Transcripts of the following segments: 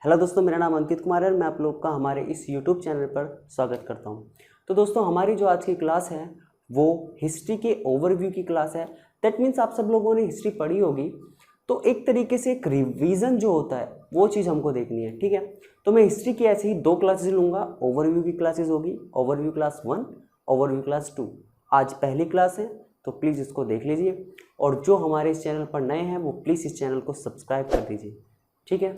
Hello दोस्तों, मेरा नाम अंकित कुमार है। मैं आप लोग का हमारे इस यूट्यूब चैनल पर स्वागत करता हूं। तो दोस्तों, हमारी जो आज की क्लास है वो हिस्ट्री के ओवरव्यू की क्लास है। दैट मीन्स आप सब लोगों ने हिस्ट्री पढ़ी होगी, तो एक तरीके से एक रिवीजन जो होता है वो चीज़ हमको देखनी है। ठीक है, तो मैं हिस्ट्री की ऐसे ही 2 क्लासेज लूँगा। ओवरव्यू की क्लासेज होगी, ओवरव्यू क्लास 1, ओवरव्यू क्लास 2। आज पहली क्लास है तो प्लीज़ इसको देख लीजिए, और जो हमारे इस चैनल पर नए हैं वो प्लीज़ इस चैनल को सब्सक्राइब कर दीजिए। ठीक है,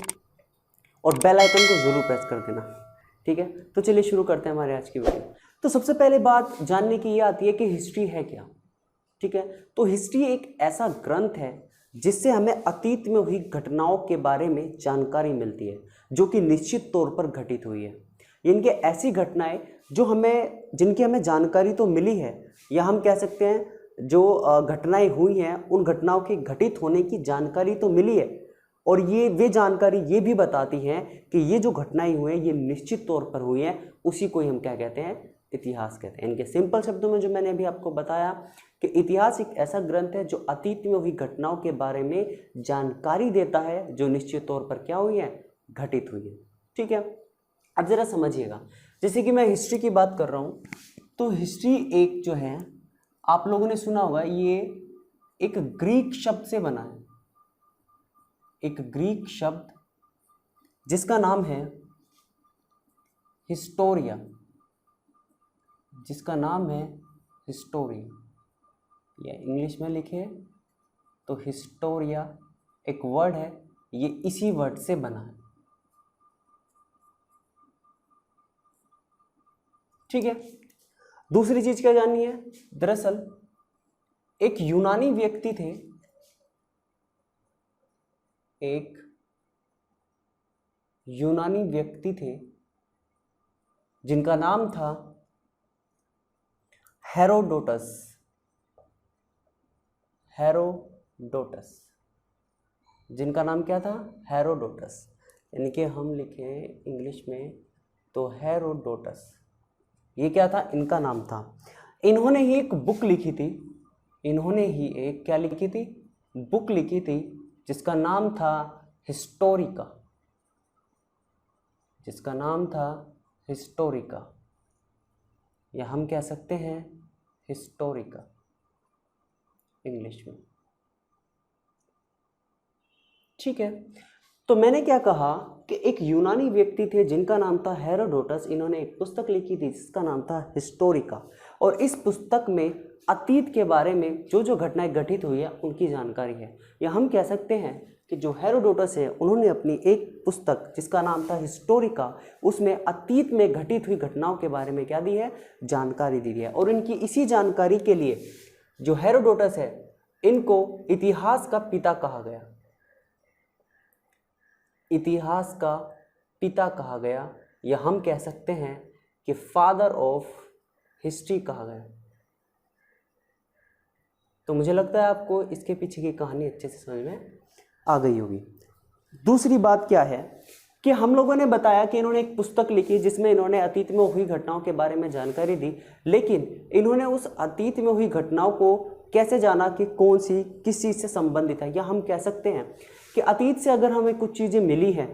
और बेल आइकन को जरूर प्रेस कर देना। ठीक है, तो चलिए शुरू करते हैं हमारे आज की वीडियो। तो सबसे पहले बात जानने की ये आती है कि हिस्ट्री है क्या। ठीक है, तो हिस्ट्री एक ऐसा ग्रंथ है जिससे हमें अतीत में हुई घटनाओं के बारे में जानकारी मिलती है, जो कि निश्चित तौर पर घटित हुई है। इनके ऐसी घटनाएं जिनकी हमें जानकारी तो मिली है, या हम कह सकते हैं जो घटनाएं हुई हैं उन घटनाओं के घटित होने की जानकारी तो मिली है, और वे जानकारी ये भी बताती हैं कि ये जो घटनाएं हुई हैं ये निश्चित तौर पर हुई हैं। उसी को ही हम क्या कहते हैं, इतिहास कहते हैं। इनके सिंपल शब्दों में जो मैंने अभी आपको बताया कि इतिहास एक ऐसा ग्रंथ है जो अतीत में हुई घटनाओं के बारे में जानकारी देता है, जो निश्चित तौर पर क्या हुई है, घटित हुई है। ठीक है, अब जरा समझिएगा। जैसे कि मैं हिस्ट्री की बात कर रहा हूँ, तो हिस्ट्री एक जो है, आप लोगों ने सुना होगा, ये एक ग्रीक शब्द से बना है। एक ग्रीक शब्द जिसका नाम है हिस्टोरिया, जिसका नाम है हिस्टोरिया, या इंग्लिश में लिखे तो हिस्टोरिया एक वर्ड है, ये इसी वर्ड से बना है। ठीक है, दूसरी चीज क्या जाननी है, दरअसल एक यूनानी व्यक्ति थे, एक यूनानी व्यक्ति थे जिनका नाम था हेरोडोटस। हेरोडोटस, जिनका नाम क्या था, हेरोडोटस। यानी कि हम लिखे इंग्लिश में तो हेरोडोटस, ये क्या था, इनका नाम था। इन्होंने ही एक बुक लिखी थी, इन्होंने ही एक क्या लिखी थी, बुक लिखी थी, जिसका नाम था हिस्टोरिका, जिसका नाम था हिस्टोरिका, या हम कह सकते हैं हिस्टोरिका इंग्लिश में। ठीक है, तो मैंने क्या कहा कि एक यूनानी व्यक्ति थे जिनका नाम था हेरोडोटस। इन्होंने एक पुस्तक लिखी थी जिसका नाम था हिस्टोरिका, और इस पुस्तक में अतीत के बारे में जो जो घटनाएं घटित हुई है उनकी जानकारी है। या हम कह सकते हैं कि जो हेरोडोटस है उन्होंने अपनी एक पुस्तक जिसका नाम था हिस्टोरिका, उसमें अतीत में घटित हुई घटनाओं के बारे में क्या दी है, जानकारी दी है। और इनकी इसी जानकारी के लिए जो हेरोडोटस है, इनको इतिहास का पिता कहा गया, इतिहास का पिता कहा गया, या हम कह सकते हैं कि फादर ऑफ हिस्ट्री कहा गया। तो मुझे लगता है आपको इसके पीछे की कहानी अच्छे से समझ में आ गई होगी। दूसरी बात क्या है कि हम लोगों ने बताया कि इन्होंने एक पुस्तक लिखी जिसमें इन्होंने अतीत में हुई घटनाओं के बारे में जानकारी दी, लेकिन इन्होंने उस अतीत में हुई घटनाओं को कैसे जाना कि कौन सी किस चीज़ से संबंधित है। या हम कह सकते हैं कि अतीत से अगर हमें कुछ चीज़ें मिली हैं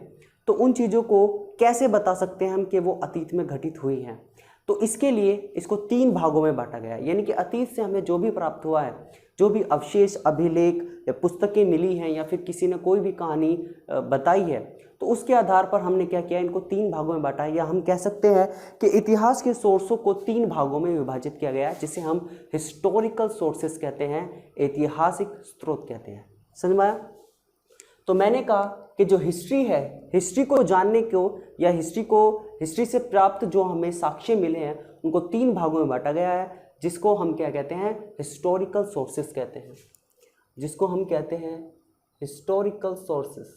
तो उन चीज़ों को कैसे बता सकते हैं हम कि वो अतीत में घटित हुई हैं। तो इसके लिए इसको 3 भागों में बांटा गया है। यानी कि अतीत से हमें जो भी प्राप्त हुआ है, जो भी अवशेष, अभिलेख या पुस्तकें मिली हैं, या फिर किसी ने कोई भी कहानी बताई है, तो उसके आधार पर हमने क्या किया, इनको 3 भागों में बांटा है। या हम कह सकते हैं कि इतिहास के सोर्सों को 3 भागों में विभाजित किया गया है, जिसे हम हिस्टोरिकल सोर्सेस कहते हैं, ऐतिहासिक स्रोत कहते हैं। समझ में आया? तो मैंने कहा कि जो हिस्ट्री है, हिस्ट्री को जानने को, या हिस्ट्री से प्राप्त जो हमें साक्ष्य मिले हैं, उनको 3 भागों में बांटा गया है, जिसको हम क्या कहते हैं, हिस्टोरिकल सोर्सेस कहते हैं, जिसको हम कहते हैं हिस्टोरिकल सोर्सेस,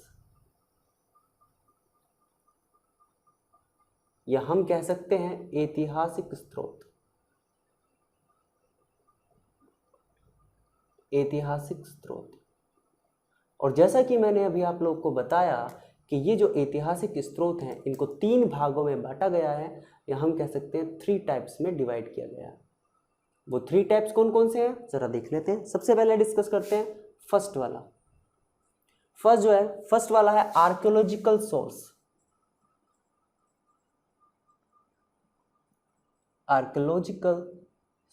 या हम कह सकते हैं ऐतिहासिक स्रोत, ऐतिहासिक स्रोत। और जैसा कि मैंने अभी आप लोगों को बताया कि ये जो ऐतिहासिक स्रोत हैं, इनको 3 भागों में बांटा गया है, या हम कह सकते हैं 3 टाइप्स में डिवाइड किया गया है। वो 3 टाइप्स कौन कौन से हैं, जरा देख लेते हैं। सबसे पहले डिस्कस करते हैं फर्स्ट वाला। फर्स्ट वाला है आर्कियोलॉजिकल सोर्स। आर्कियोलॉजिकल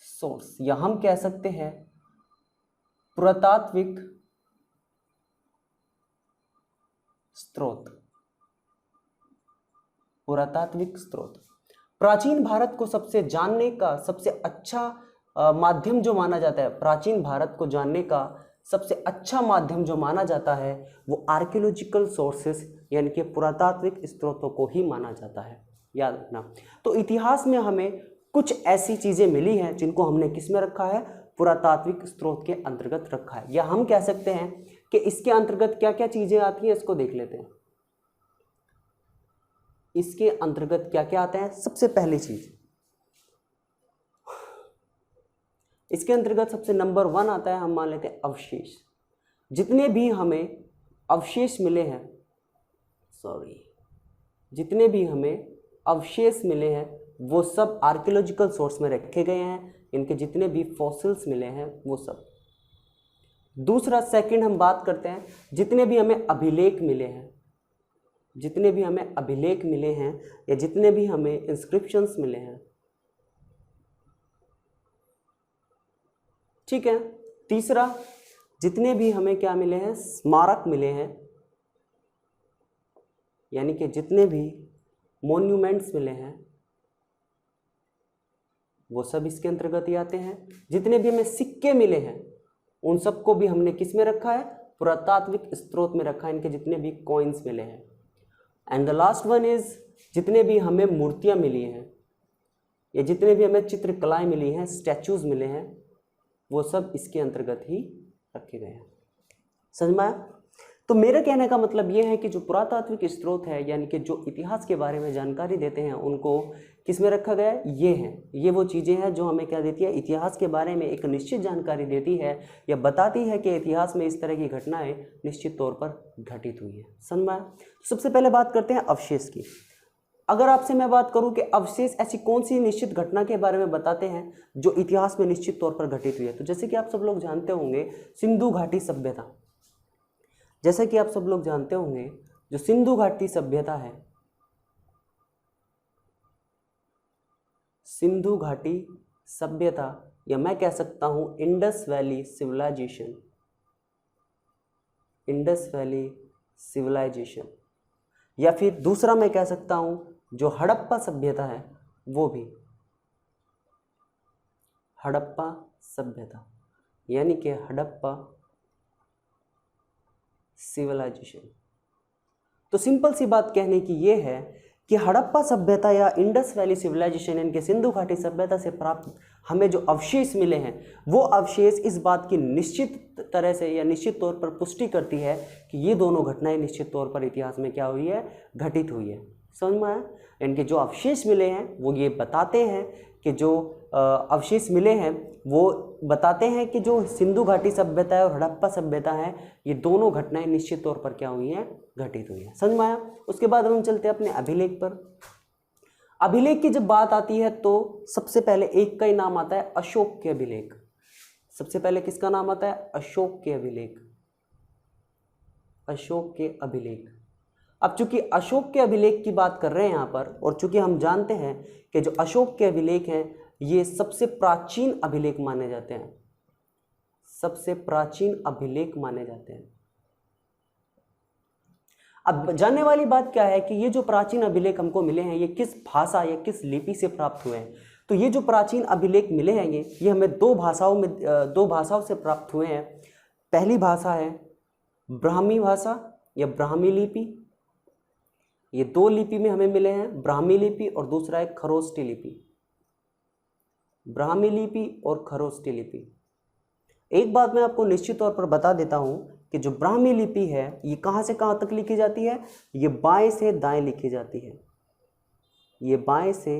सोर्स, या हम कह सकते हैं पुरातात्विक स्रोत। पुरातात्विक स्रोत प्राचीन भारत को सबसे जानने का सबसे अच्छा माध्यम जो माना जाता है, प्राचीन भारत को जानने का सबसे अच्छा माध्यम जो माना जाता है वो आर्कियोलॉजिकल सोर्सेस यानी कि पुरातात्विक स्रोतों को ही माना जाता है, याद रखना। तो इतिहास में हमें कुछ ऐसी चीजें मिली हैं जिनको हमने किस में रखा है, पुरातात्विक स्रोत के अंतर्गत रखा है, या हम कह सकते हैं कि इसके अंतर्गत क्या क्या चीजें आती हैं, इसको देख लेते हैं। इसके अंतर्गत क्या क्या आता है, सबसे पहली चीज इसके अंतर्गत सबसे नंबर 1 आता है, हम मान लेते हैं अवशेष। जितने भी हमें अवशेष मिले हैं, जितने भी हमें अवशेष मिले हैं वो सब आर्कियोलॉजिकल सोर्स में रखे गए हैं। इनके जितने भी फॉसिल्स मिले हैं वो सब। दूसरा सेकंड हम बात करते हैं, जितने भी हमें अभिलेख मिले हैं, जितने भी हमें अभिलेख मिले हैं या जितने भी हमें इंस्क्रिप्शंस मिले हैं, ठीक है। तीसरा, जितने भी हमें क्या मिले हैं, स्मारक मिले हैं, यानी कि जितने भी मॉन्यूमेंट्स मिले हैं वो सब इसके अंतर्गत ही आते हैं। जितने भी हमें सिक्के मिले हैं उन सबको भी हमने किस में रखा है, पुरातात्विक स्रोत में रखा है, इनके जितने भी कॉइन्स मिले हैं। And the last one is, जितने भी हमें मूर्तियां मिली हैं या जितने भी हमें चित्रकलाएं मिली हैं, स्टैचूज मिले हैं, वो सब इसके अंतर्गत ही रखे गए हैं। समझ में आया? तो मेरे कहने का मतलब ये है कि जो पुरातात्विक स्रोत है यानी कि जो इतिहास के बारे में जानकारी देते हैं उनको किस में रखा गया है, ये है, ये वो चीज़ें हैं जो हमें क्या देती है, इतिहास के बारे में एक निश्चित जानकारी देती है या बताती है कि इतिहास में इस तरह की घटनाएं निश्चित तौर पर घटित हुई है। समझ में आया? सबसे पहले बात करते हैं अवशेष की। अगर आपसे मैं बात करूं कि अवशेष ऐसी कौन सी निश्चित घटना के बारे में बताते हैं जो इतिहास में निश्चित तौर पर घटित हुई है, तो जैसे कि आप सब लोग जानते होंगे सिंधु घाटी सभ्यता, जैसे कि आप सब लोग जानते होंगे जो सिंधु घाटी सभ्यता है, सिंधु घाटी सभ्यता, या मैं कह सकता हूं Indus valley civilisation, Indus valley civilisation, या फिर दूसरा मैं कह सकता हूं जो हड़प्पा सभ्यता है वो भी हड़प्पा सभ्यता, यानी कि हड़प्पा सिविलाइजेशन। तो सिंपल सी बात कहने की ये है कि हड़प्पा सभ्यता या इंडस वैली सिविलाइजेशन इनके सिंधु घाटी सभ्यता से प्राप्त हमें जो अवशेष मिले हैं वो अवशेष इस बात की निश्चित तरह से या निश्चित तौर पर पुष्टि करती है कि ये दोनों घटनाएं निश्चित तौर पर इतिहास में क्या हुई है, घटित हुई है। समझ में आया? इनके जो अवशेष मिले हैं वो ये बताते हैं कि जो अवशेष मिले हैं वो बताते हैं कि जो सिंधु घाटी सभ्यता है और हड़प्पा सभ्यता है ये दोनों घटनाएं निश्चित तौर पर क्या हुई हैं, घटित हुई हैं। समझ में आया? उसके बाद हम चलते हैं अपने अभिलेख पर। अभिलेख की जब बात आती है तो सबसे पहले एक का ही नाम आता है, अशोक के अभिलेख। सबसे पहले किसका नाम आता है, अशोक के अभिलेख, अशोक के अभिलेख। अब चूंकि अशोक के अभिलेख की बात कर रहे हैं यहाँ पर, और चूंकि हम जानते हैं कि जो अशोक के अभिलेख हैं ये सबसे प्राचीन अभिलेख माने जाते हैं, सबसे प्राचीन अभिलेख माने जाते हैं। अब जानने वाली बात क्या है कि ये जो प्राचीन अभिलेख हमको मिले हैं ये किस भाषा या किस लिपि से प्राप्त हुए हैं। तो ये जो प्राचीन अभिलेख मिले हैं ये हमें दो भाषाओं से प्राप्त हुए हैं। पहली भाषा है ब्राह्मी भाषा या ब्राह्मी लिपि, ये दो लिपि में हमें मिले हैं, ब्राह्मी लिपि और दूसरा है खरोष्टी लिपि, ब्राह्मी लिपि और खरोष्टी लिपि। एक बात मैं आपको निश्चित तौर पर बता देता हूं कि जो ब्राह्मी लिपि है ये कहां से कहां तक लिखी जाती है, ये बाएं से दाएं लिखी जाती है, ये बाएं से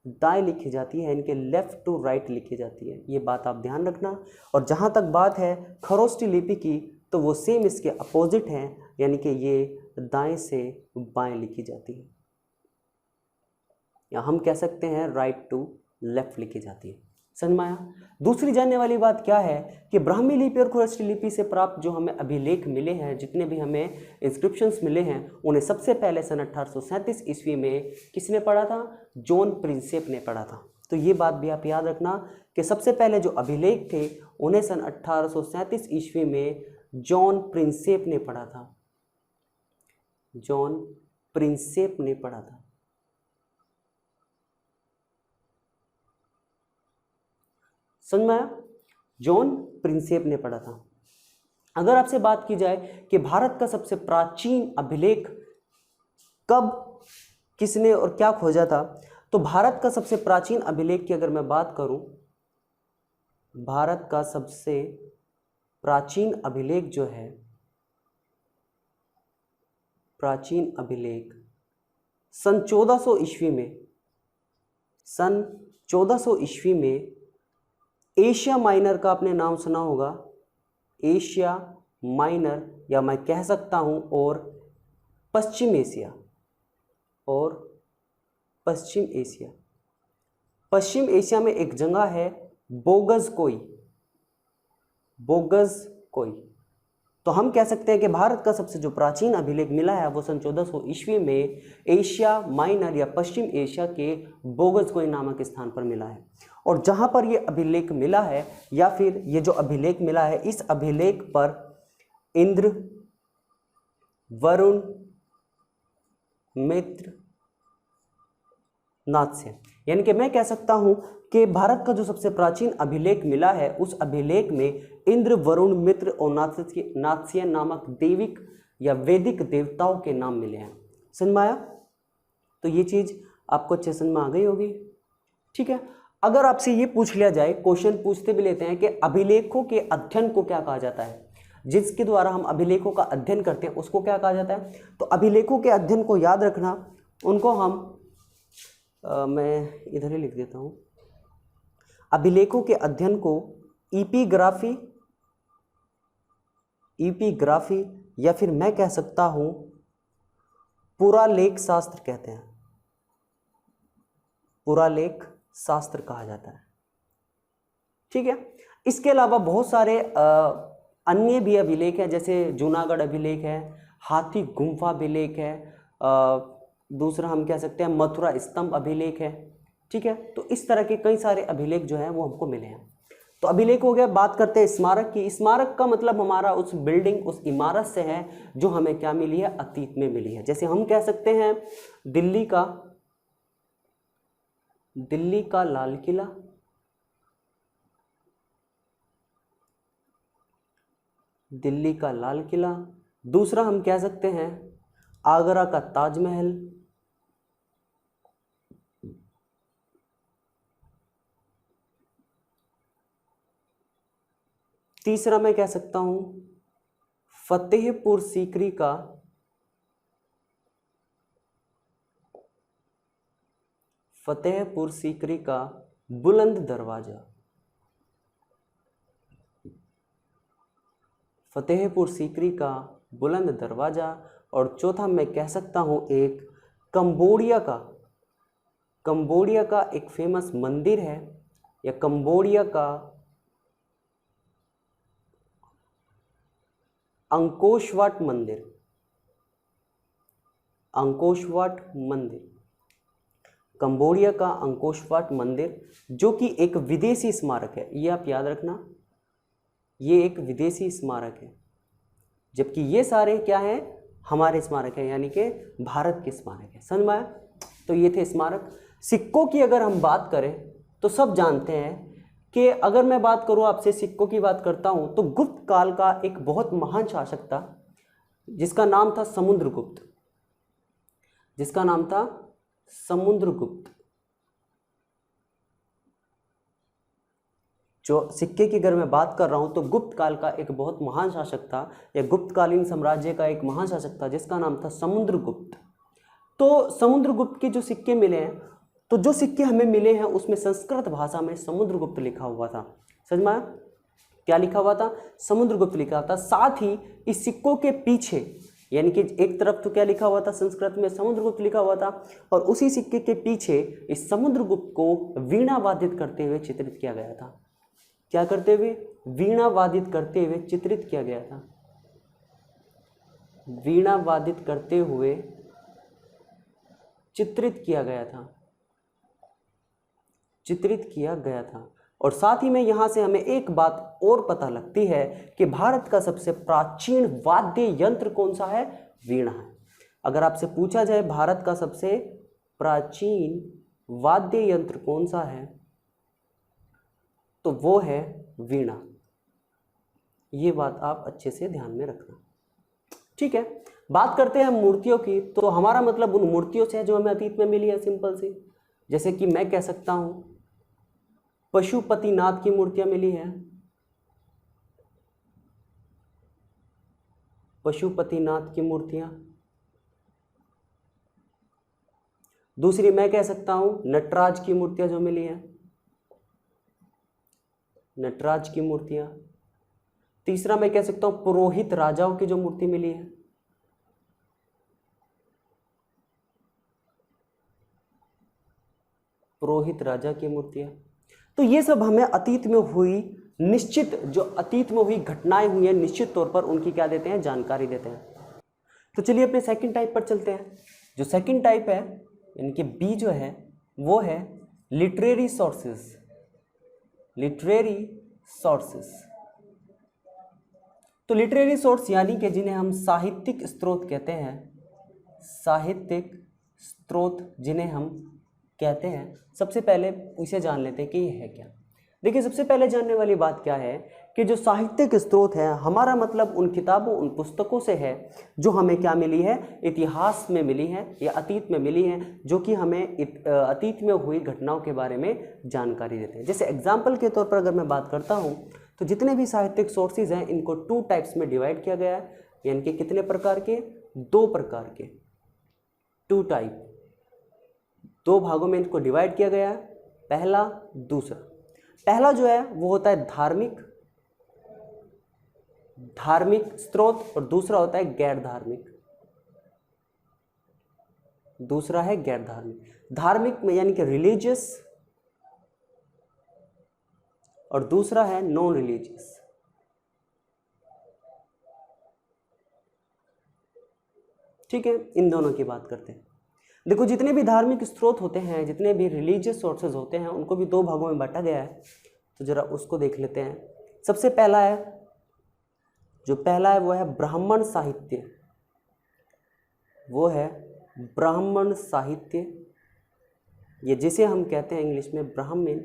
दाएं लिखी जाती है, इनके लेफ्ट टू राइट लिखी जाती है, ये बात आप ध्यान रखना। और जहां तक बात है खरोष्टी लिपि की तो वो सेम इसके अपोजिट है, यानी कि ये दाएं से बाएं लिखी जाती है, या हम कह सकते हैं राइट टू लेफ्ट लिखी जाती है। समझ में आया? दूसरी जानने वाली बात क्या है कि ब्राह्मी लिपि और खरोष्टी लिपि से प्राप्त जो हमें अभिलेख मिले हैं, जितने भी हमें इंस्क्रिप्शंस मिले हैं, उन्हें सबसे पहले सन 1837 ईस्वी में किसने पढ़ा था, जॉन प्रिंसेप ने पढ़ा था। तो ये बात भी आप याद रखना कि सबसे पहले जो अभिलेख थे उन्हें सन 1837 ईस्वी में जॉन प्रिंसेप ने पढ़ा था। जॉन प्रिंसेप ने पढ़ा था। समझ में आया? जॉन प्रिंसेप ने पढ़ा था। अगर आपसे बात की जाए कि भारत का सबसे प्राचीन अभिलेख कब किसने और क्या खोजा था, तो भारत का सबसे प्राचीन अभिलेख की अगर मैं बात करूं, भारत का सबसे प्राचीन अभिलेख जो है, प्राचीन अभिलेख सन 1400 ईस्वी में, सन 1400 ईस्वी में एशिया माइनर का आपने नाम सुना होगा। एशिया माइनर, या मैं कह सकता हूं और पश्चिम एशिया, और पश्चिम एशिया। पश्चिम एशिया में एक जगह है बोगज़कोई, बोगज़कोई। तो हम कह सकते हैं कि भारत का सबसे जो प्राचीन अभिलेख मिला है वो सन 1400 ईस्वी में एशिया माइनर या पश्चिम एशिया के बोगज़कोई नामक स्थान पर मिला है। और जहां पर ये अभिलेख मिला है, या फिर ये जो अभिलेख मिला है, इस अभिलेख पर इंद्र, वरुण, मित्र, नात्स्य, यानी कि मैं कह सकता हूं कि भारत का जो सबसे प्राचीन अभिलेख मिला है उस अभिलेख में इंद्र, वरुण, मित्र और नात्स्य नामक दैविक या वैदिक देवताओं के नाम मिले हैं। समझ में आया? तो ये चीज आपको अच्छे समझ में आ गई होगी। ठीक है, अगर आपसे ये पूछ लिया जाए, क्वेश्चन पूछते भी लेते हैं कि अभिलेखों के अध्ययन को क्या कहा जाता है, जिसके द्वारा हम अभिलेखों का अध्ययन करते हैं उसको क्या कहा जाता है। तो अभिलेखों के अध्ययन को याद रखना, उनको हम मैं इधर ही लिख देता हूं। अभिलेखों के अध्ययन को इपिग्राफी, इपिग्राफी या फिर मैं कह सकता हूं पुरालेख शास्त्र कहते हैं। पुरालेख शास्त्र कहा जाता है। ठीक है, इसके अलावा बहुत सारे अन्य भी अभिलेख हैं, जैसे जूनागढ़ अभिलेख है, हाथी गुम्फा अभिलेख है, दूसरा हम कह सकते हैं मथुरा स्तंभ अभिलेख है। ठीक है, तो इस तरह के कई सारे अभिलेख जो हैं वो हमको मिले हैं। तो अभिलेख हो गया। बात करते हैं स्मारक की। स्मारक का मतलब हमारा उस बिल्डिंग, उस इमारत से है जो हमें क्या मिली है, अतीत में मिली है। जैसे हम कह सकते हैं दिल्ली का लाल किला, दिल्ली का लाल किला। दूसरा हम कह सकते हैं आगरा का ताजमहल। तीसरा मैं कह सकता हूं फतेहपुर सीकरी का बुलंद दरवाजा। फतेहपुर सीकरी का बुलंद दरवाजा। और चौथा मैं कह सकता हूं एक कंबोडिया का एक फेमस मंदिर है, या कंबोडिया का अंकोशवाट मंदिर। कंबोडिया का अंकोशवाट मंदिर, जो कि एक विदेशी स्मारक है। ये आप याद रखना, ये एक विदेशी स्मारक है, जबकि ये सारे क्या हैं, हमारे स्मारक है, यानी कि भारत के स्मारक है। समझ में आया? तो ये थे स्मारक। सिक्कों की अगर हम बात करें तो सब जानते हैं कि अगर मैं बात करूं, आपसे सिक्कों की बात करता हूं, तो गुप्त काल का एक बहुत महान शासक था जिसका नाम था समुद्रगुप्त। जो सिक्के की अगर मैं बात कर रहा हूं तो गुप्त काल का एक बहुत महान शासक था, या गुप्तकालीन साम्राज्य का एक महान शासक था जिसका नाम था समुद्रगुप्त। तो समुद्रगुप्त के जो सिक्के मिले हैं, तो जो सिक्के हमें मिले हैं उसमें संस्कृत भाषा में समुद्रगुप्त लिखा हुआ था। समझ में आया? क्या लिखा हुआ था? समुद्रगुप्त लिखा हुआ था। साथ ही इस सिक्कों के पीछे, यानी कि एक तरफ तो क्या लिखा हुआ था, संस्कृत में समुद्रगुप्त लिखा हुआ था, और उसी सिक्के के पीछे इस समुद्रगुप्त को वीणा वादित करते हुए चित्रित किया गया था। क्या करते हुए? वीणा वादित करते हुए चित्रित किया गया था। वीणा वादित करते हुए चित्रित किया गया था। चित्रित किया गया था। और साथ ही में यहाँ से हमें एक बात और पता लगती है कि भारत का सबसे प्राचीन वाद्य यंत्र कौन सा है? वीणा है। अगर आपसे पूछा जाए भारत का सबसे प्राचीन वाद्य यंत्र कौन सा है, तो वो है वीणा। ये बात आप अच्छे से ध्यान में रखना। ठीक है, बात करते हैं मूर्तियों की। तो हमारा मतलब उन मूर्तियों से है जो हमें अतीत में मिली है, सिंपल सी। जैसे कि मैं कह सकता हूं पशुपतिनाथ की मूर्तियां मिली है, पशुपतिनाथ की मूर्तियां। दूसरी मैं कह सकता हूं नटराज की मूर्तियां जो मिली है, नटराज की मूर्तियां। तीसरा मैं कह सकता हूं पुरोहित राजाओं की जो मूर्ति मिली है, पुरोहित राजा की मूर्तियां। तो ये सब हमें अतीत में हुई निश्चित, जो अतीत में हुई घटनाएं हुई हैं, निश्चित तौर पर उनकी क्या देते हैं? जानकारी देते हैं। तो चलिए अपने सेकंड टाइप पर चलते हैं। जो सेकंड टाइप है यानी कि बी जो है वो है लिटरेरी सोर्सेस। Literary sources. तो लिटरेरी सोर्स यानी कि जिन्हें हम साहित्यिक स्रोत कहते हैं, साहित्यिक स्रोत जिन्हें हम कहते हैं। सबसे पहले इसे जान लेते हैं कि ये है क्या। देखिए, सबसे पहले जानने वाली बात क्या है कि जो साहित्यिक स्रोत है, हमारा मतलब उन किताबों, उन पुस्तकों से है जो हमें क्या मिली है? इतिहास में मिली है या अतीत में मिली है, जो कि हमें अतीत में हुई घटनाओं के बारे में जानकारी देते हैं। जैसे एग्जाम्पल के तौर पर अगर मैं बात करता हूँ तो जितने भी साहित्यिक सोर्सेज हैं इनको 2 टाइप्स में डिवाइड किया गया है। यानी कि कितने प्रकार के? 2 प्रकार के, 2 टाइप, 2 भागों में इनको डिवाइड किया गया है। पहला, दूसरा। पहला जो है वो होता है धार्मिक स्रोत, और दूसरा होता है गैर धार्मिक। दूसरा है गैर धार्मिक। धार्मिक में यानी कि रिलीजियस, और दूसरा है नॉन रिलीजियस। ठीक है, इन दोनों की बात करते हैं। देखो, जितने भी धार्मिक स्रोत होते हैं, जितने भी रिलीजियस सोर्सेज होते हैं, उनको भी 2 भागों में बांटा गया है। तो जरा उसको देख लेते हैं। सबसे पहला है, जो पहला है वो है ब्राह्मण साहित्य। वो है ब्राह्मण साहित्य, ये जिसे हम कहते हैं इंग्लिश में ब्राह्मण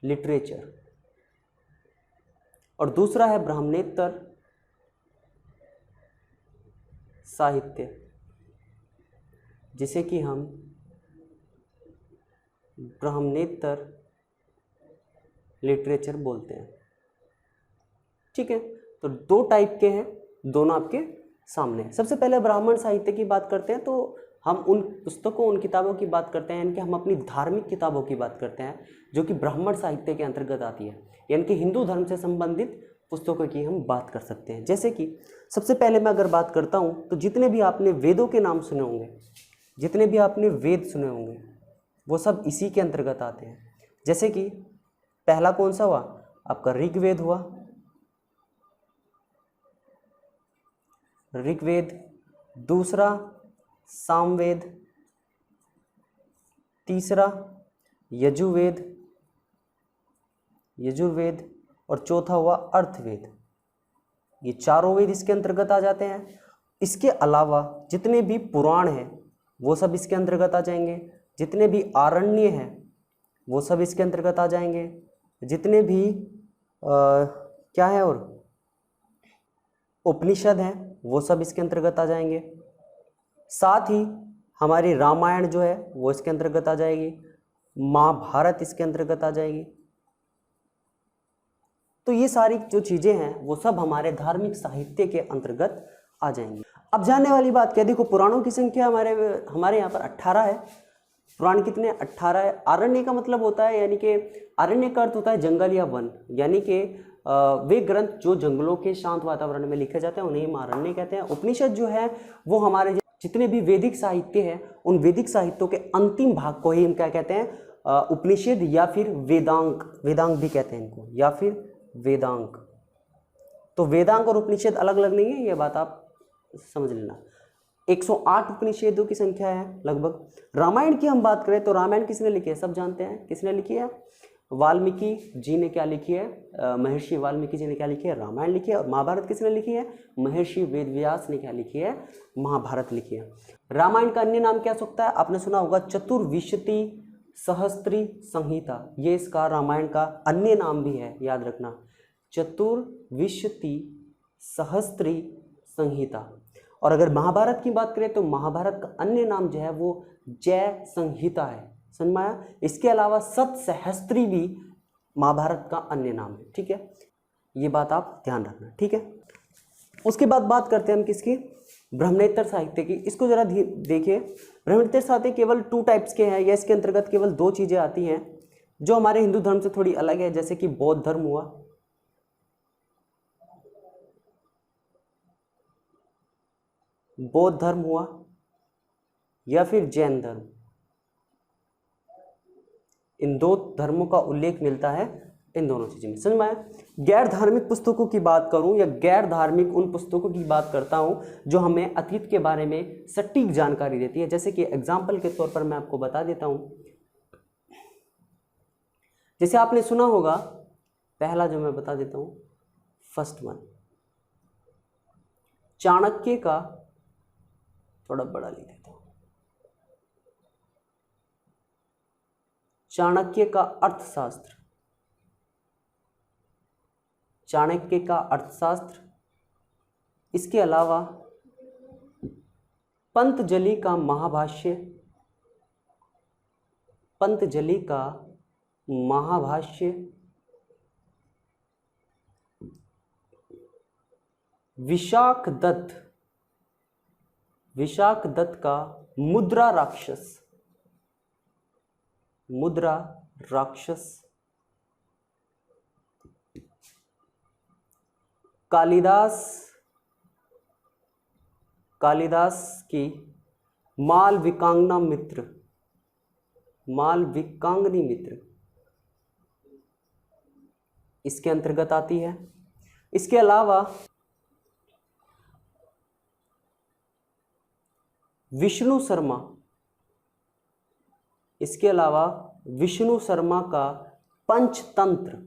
लिटरेचर। और दूसरा है ब्राह्मणेतर साहित्य, जिसे कि हम ब्राह्मणेतर लिटरेचर बोलते हैं। ठीक है, तो 2 टाइप के हैं, दोनों आपके सामने हैं। सबसे पहले ब्राह्मण साहित्य की बात करते हैं, तो हम उन पुस्तकों, उन किताबों की बात करते हैं, यानी कि हम अपनी धार्मिक किताबों की बात करते हैं जो कि ब्राह्मण साहित्य के अंतर्गत आती है। यानी कि हिंदू धर्म से संबंधित पुस्तकों की हम बात कर सकते हैं। जैसे कि सबसे पहले मैं अगर बात करता हूँ तो जितने भी आपने वेदों के नाम सुने होंगे, जितने भी आपने वेद सुने होंगे, वो सब इसी के अंतर्गत आते हैं। जैसे कि पहला कौन सा हुआ? आपका ऋग्वेद हुआ, ऋग्वेद। दूसरा सामवेद, तीसरा यजुर्वेद, और चौथा हुआ अर्थवेद। ये चारों वेद इसके अंतर्गत आ जाते हैं। इसके अलावा जितने भी पुराण हैं वो सब इसके अंतर्गत आ जाएंगे। जितने भी आरण्य हैं वो सब इसके अंतर्गत आ जाएंगे। जितने भी क्या है और उपनिषद हैं वो सब इसके अंतर्गत आ जाएंगे। साथ ही हमारी रामायण जो है वो इसके अंतर्गत आ जाएगी, महाभारत इसके अंतर्गत आ जाएगी। तो ये सारी जो चीज़ें हैं वो सब हमारे धार्मिक साहित्य के अंतर्गत आ जाएंगी। अब जानने वाली बात क्या, देखो पुराणों की संख्या हमारे यहाँ पर 18 है। पुराण कितने? 18 है। आरण्य का मतलब होता है, यानी कि आरण्य का अर्थ होता है जंगल या वन, यानी कि वे ग्रंथ जो जंगलों के शांत वातावरण में लिखे जाते हैं उन्हें हम आरण्य कहते हैं। उपनिषद जो है वो हमारे जितने भी वैदिक साहित्य हैं उन वैदिक साहित्यों के अंतिम भाग को ही हम क्या कहते हैं? उपनिषद या फिर वेदांग, वेदांग भी कहते हैं इनको, या फिर वेदांग। तो वेदांग और उपनिषद अलग अलग नहीं है, ये बात आप समझ लेना। 108 उपनिषदों की संख्या है लगभग। रामायण की हम बात करें तो रामायण किसने लिखी है, सब जानते हैं किसने लिखी है, वाल्मीकि जी ने क्या लिखी है, महर्षि वाल्मीकि जी ने क्या लिखी है, रामायण लिखी है। और महाभारत किसने लिखी है, महर्षि वेदव्यास ने क्या लिखी है, महाभारत लिखी है। रामायण का अन्य नाम क्या हो सकता है, आपने सुना होगा चतुर्विंशति सहस्त्री संहिता, ये इसका रामायण का अन्य नाम भी है, याद रखना, चतुर्विंशति सहस्त्री संहिता। और अगर महाभारत की बात करें तो महाभारत का अन्य नाम जो है वो जय संहिता है, समझ में आया। इसके अलावा सतसहस्त्री भी महाभारत का अन्य नाम है, ठीक है, ये बात आप ध्यान रखना, ठीक है। उसके बाद बात करते हैं हम किसकी, ब्रह्मनेत्र साहित्य की। इसको जरा देखिए, ब्रह्मनेत्र साहित्य केवल 2 टाइप्स के हैं, या इसके अंतर्गत केवल 2 चीजें आती हैं जो हमारे हिंदू धर्म से थोड़ी अलग है, जैसे कि बौद्ध धर्म हुआ, बौद्ध धर्म हुआ, या फिर जैन धर्म। इन 2 धर्मों का उल्लेख मिलता है इन दोनों चीजों में, समझ में आया। गैर धार्मिक पुस्तकों की बात करूं या गैर धार्मिक उन पुस्तकों की बात करता हूं जो हमें अतीत के बारे में सटीक जानकारी देती है। जैसे कि एग्जाम्पल के तौर पर मैं आपको बता देता हूं, जैसे आपने सुना होगा, पहला जो मैं बता देता हूं, फर्स्ट वन, चाणक्य का, थोड़ा बड़ा लिख देता हूं, चाणक्य का अर्थशास्त्र, चाणक्य का अर्थशास्त्र। इसके अलावा पंतजलि का महाभाष्य, पंतजलि का महाभाष्य, विशाख दत्त, विशाख दत्त का मुद्रा राक्षस, मुद्रा राक्षस, कालिदास, कालिदास की मालविकांगना मित्र, मालविकांगनी मित्र इसके अंतर्गत आती है। इसके अलावा विष्णु शर्मा, इसके अलावा विष्णु शर्मा का पंचतंत्र,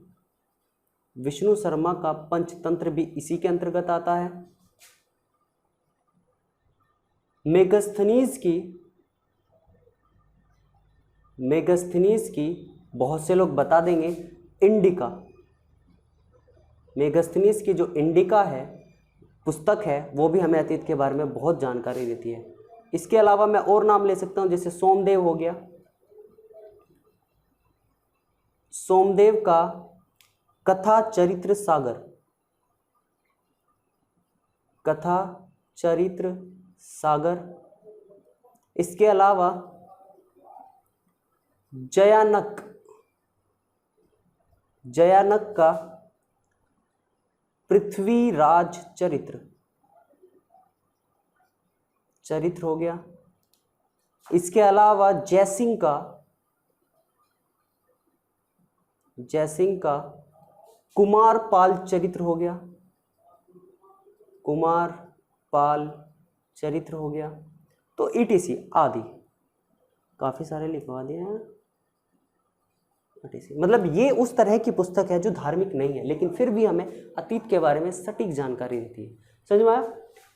विष्णु शर्मा का पंचतंत्र भी इसी के अंतर्गत आता है। मेगस्थनीज की, मेगस्थनीज की बहुत से लोग बता देंगे इंडिका, मेगस्थनीज की जो इंडिका है पुस्तक है वो भी हमें अतीत के बारे में बहुत जानकारी देती है। इसके अलावा मैं और नाम ले सकता हूं, जैसे सोमदेव हो गया, सोमदेव का कथा चरित्र सागर, कथा चरित्र सागर। इसके अलावा जयानक, जयानक का पृथ्वीराज चरित्र, चरित्र हो गया। इसके अलावा जयसिंह का, जयसिंह का कुमार पाल चरित्र हो गया, कुमार पाल चरित्र हो गया। तो ईटीसी आदि काफी सारे लिखवा दिए हैं। मतलब ये उस तरह की पुस्तक है जो धार्मिक नहीं है लेकिन फिर भी हमें अतीत के बारे में सटीक जानकारी देती है, समझ में आया।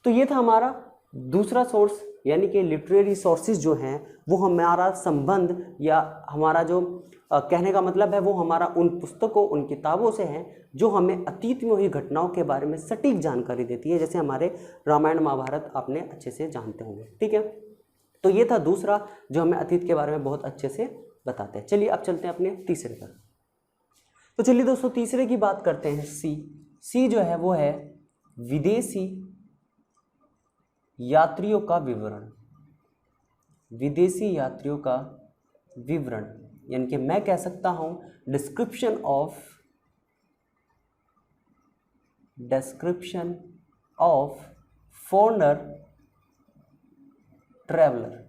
तो ये था हमारा दूसरा सोर्स, यानी कि लिटरेरी सोर्सेज जो हैं वो हमारा संबंध या हमारा जो कहने का मतलब है वो हमारा उन पुस्तकों, उन किताबों से है जो हमें अतीत में हुई घटनाओं के बारे में सटीक जानकारी देती है, जैसे हमारे रामायण महाभारत आपने अच्छे से जानते होंगे, ठीक है। तो ये था दूसरा जो हमें अतीत के बारे में बहुत अच्छे से बताते हैं। चलिए अब चलते हैं अपने तीसरे पर। तो चलिए दोस्तों तीसरे की बात करते हैं। सी जो है वो है विदेशी यात्रियों का विवरण, विदेशी यात्रियों का विवरण, यानी कि मैं कह सकता हूं description of foreigner traveller,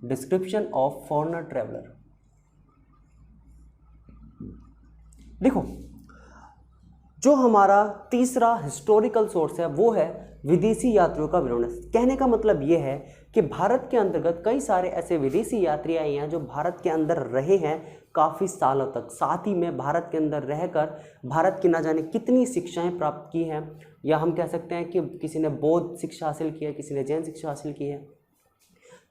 description of foreigner traveller. देखो जो हमारा तीसरा हिस्टोरिकल सोर्स है वो है विदेशी यात्रियों का विवरण। कहने का मतलब ये है कि भारत के अंतर्गत कई सारे ऐसे विदेशी यात्री आए हैं जो भारत के अंदर रहे हैं काफ़ी सालों तक, साथ ही में भारत के अंदर रहकर भारत की ना जाने कितनी शिक्षाएं प्राप्त की हैं, या हम कह सकते हैं कि किसी ने बौद्ध शिक्षा हासिल की है, किसी ने जैन शिक्षा हासिल की है।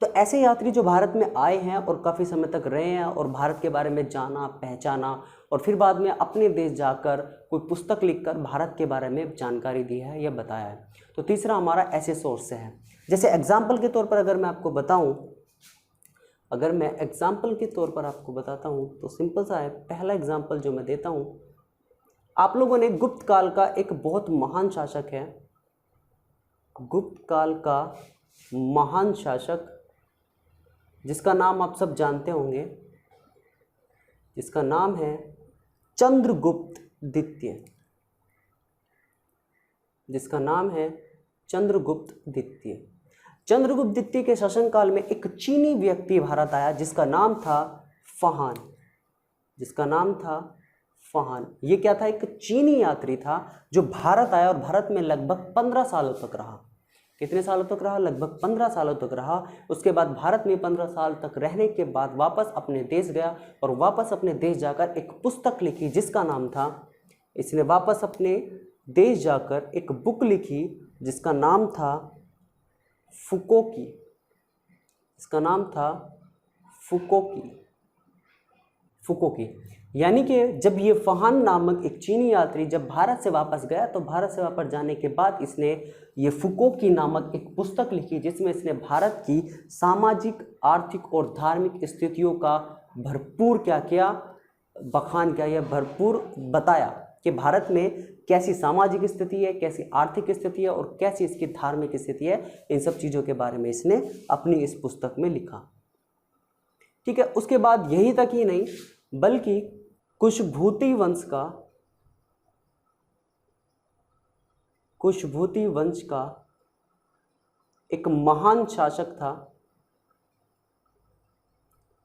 तो ऐसे यात्री जो भारत में आए हैं और काफ़ी समय तक रहे हैं और भारत के बारे में जाना, पहचाना, और फिर बाद में अपने देश जाकर कोई पुस्तक लिखकर भारत के बारे में जानकारी दी है या बताया है। तो तीसरा हमारा ऐसे सोर्स से है। जैसे एग्जाम्पल के तौर पर अगर मैं आपको बताऊं, अगर मैं एग्जाम्पल के तौर पर आपको बताता हूं तो सिंपल सा है। पहला एग्जाम्पल जो मैं देता हूं, आप लोगों ने गुप्त काल का एक बहुत महान शासक है, गुप्त काल का महान शासक जिसका नाम आप सब जानते होंगे, जिसका नाम है चंद्रगुप्त द्वितीय, जिसका नाम है चंद्रगुप्त द्वितीय। चंद्रगुप्त द्वितीय के शासनकाल में एक चीनी व्यक्ति भारत आया जिसका नाम था फाहान, जिसका नाम था फाहान। ये क्या था? एक चीनी यात्री था जो भारत आया और भारत में लगभग 15 सालों तक रहा। कितने सालों तक रहा? लगभग 15 सालों तक रहा। उसके बाद भारत में 15 साल तक रहने के बाद वापस अपने देश गया और वापस अपने देश जाकर एक पुस्तक लिखी जिसका नाम था, इसने वापस अपने देश जाकर एक बुक लिखी जिसका नाम था फुकोकी, इसका नाम था फुकोकी, फुकोकी। यानी कि जब ये फाहान नामक एक चीनी यात्री जब भारत से वापस गया तो भारत से वापस जाने के बाद इसने ये फुकोकी नामक एक पुस्तक लिखी जिसमें इसने भारत की सामाजिक, आर्थिक और धार्मिक स्थितियों का भरपूर क्या किया? बखान किया या भरपूर बताया कि भारत में कैसी सामाजिक स्थिति है, कैसी आर्थिक स्थिति है और कैसी इसकी धार्मिक स्थिति है। इन सब चीज़ों के बारे में इसने अपनी इस पुस्तक में लिखा। ठीक है। उसके बाद यही तक ही नहीं बल्कि कुशभूति वंश का एक महान शासक था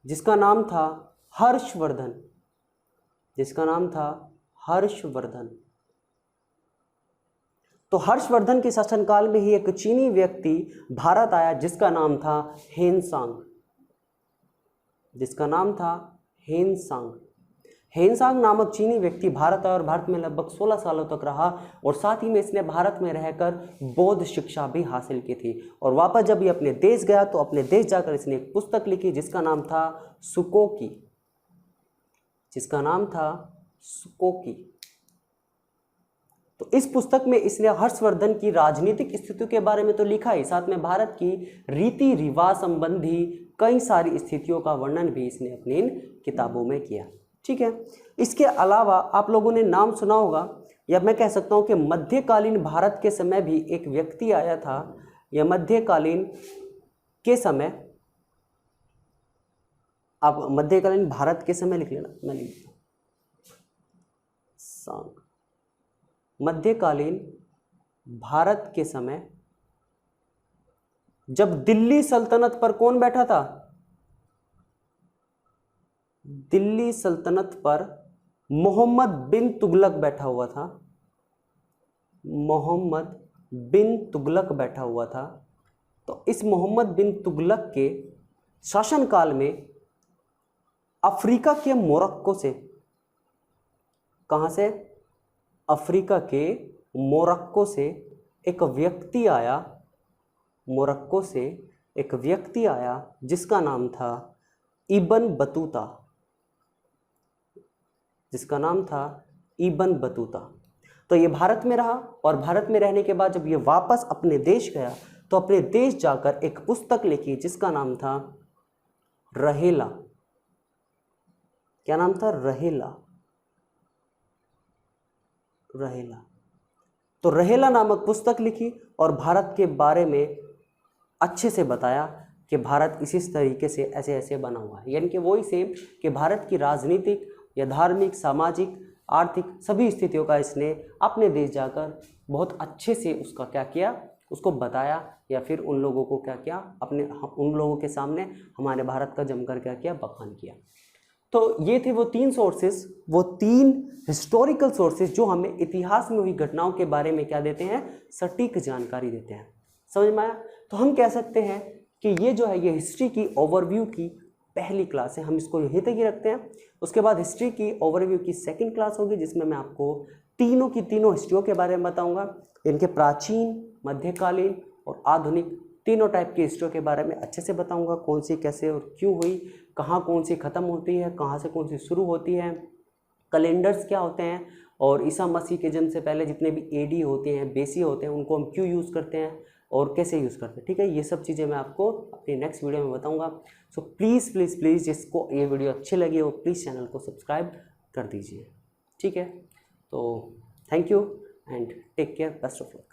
जिसका नाम था हर्षवर्धन, जिसका नाम था हर्षवर्धन। तो हर्षवर्धन के शासनकाल में ही एक चीनी व्यक्ति भारत आया जिसका नाम था हेनसांग, जिसका नाम था हेनसांग। हेनसांग नामक चीनी व्यक्ति भारत आया और भारत में लगभग 16 सालों तक रहा और साथ ही में इसने भारत में रहकर बौद्ध शिक्षा भी हासिल की थी। और वापस जब ये अपने देश गया तो अपने देश जाकर इसने एक पुस्तक लिखी जिसका नाम था सुकोकी, जिसका नाम था सुकोकी। तो इस पुस्तक में इसने हर्षवर्धन की राजनीतिक स्थितियों के बारे में तो लिखा ही, साथ में भारत की रीति रिवाज संबंधी कई सारी स्थितियों का वर्णन भी इसने अपनी इन किताबों में किया। ठीक है। इसके अलावा आप लोगों ने नाम सुना होगा, या मैं कह सकता हूं कि मध्यकालीन भारत के समय भी एक व्यक्ति आया था, या मध्यकालीन के समय, आप मध्यकालीन भारत के समय लिख लेना, मैं लिख देता हूं। मध्यकालीन भारत के समय जब दिल्ली सल्तनत पर कौन बैठा था? दिल्ली सल्तनत पर मोहम्मद बिन तुगलक बैठा हुआ था, मोहम्मद बिन तुगलक बैठा हुआ था। तो इस मोहम्मद बिन तुगलक के शासनकाल में अफ्रीका के मोरक्को से, कहां से? अफ्रीका के मोरक्को से एक व्यक्ति आया, मोरक्को से एक व्यक्ति आया जिसका नाम था इब्न बतूता, जिसका नाम था इब्न बतूता। तो ये भारत में रहा और भारत में रहने के बाद जब ये वापस अपने देश गया तो अपने देश जाकर एक पुस्तक लिखी जिसका नाम था रहेला। क्या नाम था? रहेला, रहेला। तो रहेला नामक पुस्तक लिखी और भारत के बारे में अच्छे से बताया कि भारत इसी तरीके से ऐसे ऐसे बना हुआ है। यानी कि वही सेम कि भारत की राजनीतिक या धार्मिक, सामाजिक, आर्थिक सभी स्थितियों का इसने अपने देश जाकर बहुत अच्छे से उसका क्या किया, उसको बताया, या फिर उन लोगों को क्या किया, अपने उन लोगों के सामने हमारे भारत का जमकर क्या किया, बखान किया। तो ये थे वो 3 सोर्सेज, वो 3 हिस्टोरिकल सोर्सेज जो हमें इतिहास में हुई घटनाओं के बारे में क्या देते हैं, सटीक जानकारी देते हैं। समझ में आया? तो हम कह सकते हैं कि ये जो है ये हिस्ट्री की ओवरव्यू की पहली क्लास है, हम इसको यहीं तक ही रखते हैं। उसके बाद हिस्ट्री की ओवरव्यू की सेकंड क्लास होगी, जिसमें मैं आपको तीनों की तीनों हिस्ट्रियों के बारे में बताऊंगा, इनके प्राचीन, मध्यकालीन और आधुनिक तीनों टाइप की हिस्ट्रियों के बारे में अच्छे से बताऊंगा, कौन सी कैसे और क्यों हुई, कहाँ कौन सी ख़त्म होती है, कहाँ से कौन सी शुरू होती है, कैलेंडर्स क्या होते हैं, और ईसा मसीह के जन्म से पहले जितने भी एडी होते हैं, बेसी होते हैं, उनको हम क्यों यूज़ करते हैं और कैसे यूज़ करते हैं। ठीक है, ये सब चीज़ें मैं आपको अपनी नेक्स्ट वीडियो में बताऊंगा। सो प्लीज़ प्लीज़ प्लीज़ जिसको ये वीडियो अच्छी लगी वो प्लीज़ चैनल को सब्सक्राइब कर दीजिए। ठीक है, तो thank you and take care, best of luck.